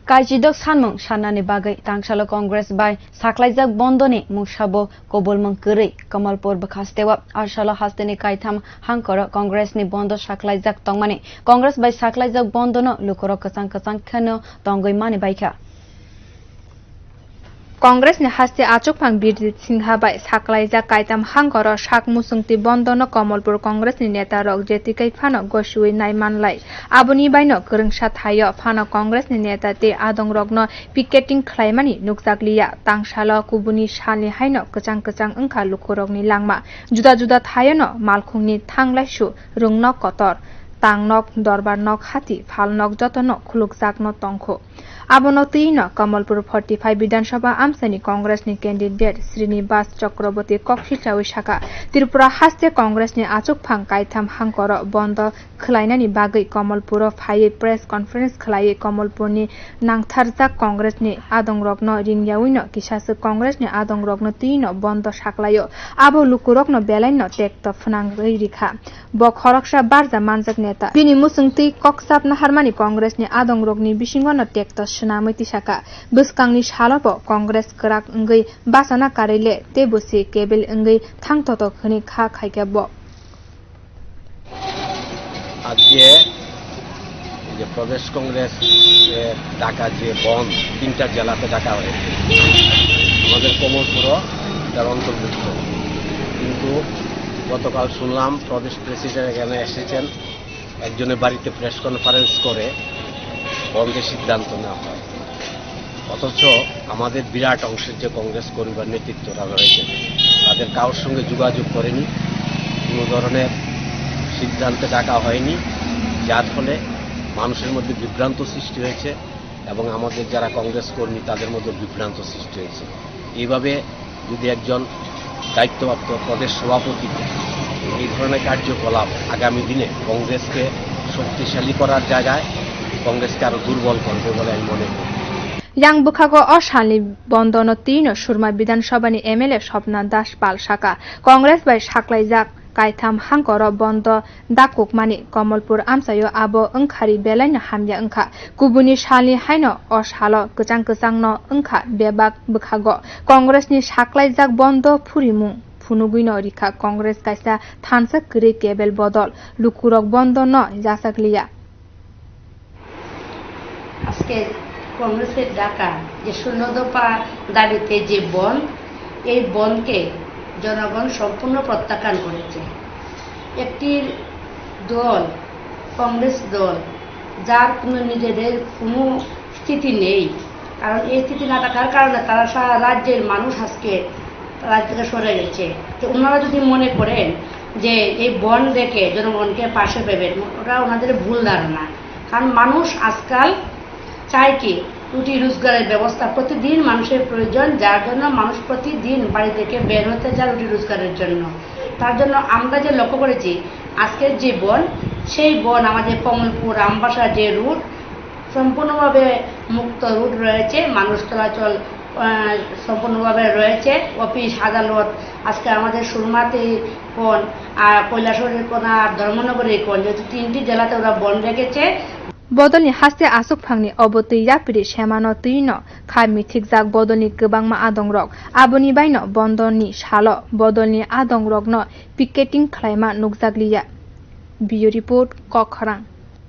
Kajidok sanmung sanani bagai tangsalo Congress by saklaijak bondoni musabo kobulmung kiri Kamalpur bakastewa arsalo hasteni kaitam hangkoro Congress ni bondo saklaijak tongmani Congress by saklaijak bondono lukoro kasang khano tongoi mani baika Congress ni haste achukphang Birjit Singha bai saklaijak kaitam hangkoro sak musungti bondono Kamalpur Congress ni neta rok jetikai phano gosui naimanlai aboni baino kwrungsa thayo phano Congress ni neta te adong rokno picketing khlaimani nukjakliya tangsalo kubuni salni haino kachang wngkha lukurokni langma juda juda thayono malkhungni thanglaisu rungno kotor tangnok dorbarnok hati phalnok jotono khulukjakno tongkho abono tino Kamalpur 45 বিধানসভা আমসানি কংগ্রেসনি candidate Srinivas Chakraborty কক্সিটাওই শাখা ত্রিপুরা হাস্তে কংগ্রেসনি আচুকফাং কাইথাম হাংকর বন্ধ খলাইনানি বাগৈ Kamalpur ফাইয়ে press conference খলাইয়ে কমলপুরনি নাংথারজাক কংগ্রেসনি আদংরগ্ন রিংয়াউইনো কিসাসো কংগ্রেসনি আদংরগ্ন তিনো বন্ধ সাকলাयो আবো লুকুরগ্ন বেলাইনো টেক্ত ফনাংগৈ রিখা ব খরকসা Berjaya মানজাক নেতা বিনি মুসুংতি ককসাপ নাহারমানি কংগ্রেসনি আদংরগনি বিসিংগনো টেক্ত Senamiti saka buskangni shalabo Congress kerak enggai basana karile te busi kebel enggai thang toto khani kha khaikabo আজকে যে প্রদেশ কংগ্রেস ঢাকা যে বন্ধ তিনটা জেলাতে ডাকা হয়েছে আমাদের কমলপুরও তার অন্তর্ভুক্ত কিন্তু গতকাল শুনলাম প্রদেশ প্রেসিডেন্ট এখানে এসেছেন একজনের বাড়িতে প্রেস কনফারেন্স করে বন্ধের সিদ্ধান্ত নেওয়া হয় অথচ আমাদের বিরাট অংশের যে কংগ্রেস কর্মী নেতৃত্বরা রয়েছে তাদের কারোর সঙ্গে যোগাযোগ করেনি কোনো ধরনের সিদ্ধান্তে ডাকা হয়নি যার ফলে মানুষের মধ্যে বিভ্রান্ত সৃষ্টি হয়েছে এবং আমাদের যারা কংগ্রেস কর্মী তাদের মধ্যে বিভ্রান্ত সৃষ্টি হয়েছে এইভাবে যদি একজন দায়িত্বপ্রাপ্ত প্রদেশ সভাপতি এই ধরনের কার্যকলাপ আগামী দিনে কংগ্রেসকে শক্তিশালী করার জায়গায় কংগ্রেসকে আরো দুর্বল করবে বলে আমি মনে করি yang bukhago oshali bondono tino surma বিধানসভানি এমএলএ স্বপ্না দাস পাল শাখা কংগ্রেস বাই সাকলাইজাক কাইথাম হাংকoro bondo dakukmani Kamalpur amsayo abo wngkhari belaino hamya wngkha kubuni salni haino oshalo kwchangno wngkha bebak bukhago Congressni saklaijak bondo purimung ফুনুগুইনো রিখা কংগ্রেস কাইসা থানসা করি কেবল বদল লুকুরক বন্ধ নয় জাসাকলিয়া আজকে কংগ্রেসের ডাকা যে শূন্য দফা দাবিতে যে বন্ধ এই বন্ধকে জনগণ সম্পূর্ণ প্রত্যাখ্যান করেছে একটি দল কংগ্রেস দল যার কোনো নিজেদের কোনো স্থিতি নেই কারণ এই স্থিতি না থাকার কারণে তারা সারা রাজ্যের মানুষ আজকে রাজ্য থেকে সরে গেছে তো ওনারা যদি মনে করেন যে এই বন দেখে জনগণকে পাশে পাবেন ওটা ওনাদের ভুল ধারণা কারণ মানুষ আজকাল চায় কি রুটি রোজগারের ব্যবস্থা প্রতিদিন মানুষের প্রয়োজন যার জন্য মানুষ প্রতিদিন বাড়ি থেকে বের হতে যায় রুটি রোজগারের জন্য তার জন্য আমরা যে লক্ষ্য করেছি আজকের যে বন সেই বন আমাদের কমলপুর আমবাসা যে রুট সম্পূর্ণভাবে মুক্ত রুট রয়েছে মানুষ চলাচল সম্পূর্ণভাবে রয়েছে অফিস আদালত আজকে আমাদের সুরমাতে কোন আর কৈলাসহরের কোন আর ধর্মনগরের কোন যেহেতু তিনটি জেলাতে ওরা বন রেখেছে বদলনি হাস্তে আসুক ফাংনি অবতৈ ইয়াপিরি সেমানো তৈনো খামি ঠিকজাক বদলনি গোবাংমা আদংরক আবনি বাইনো বন্দরনি সালো বদলনি আদংরকনো পিকেটিং খালাইমা নুকজাকলিয়া বিউ রিপোর্ট কখরাং।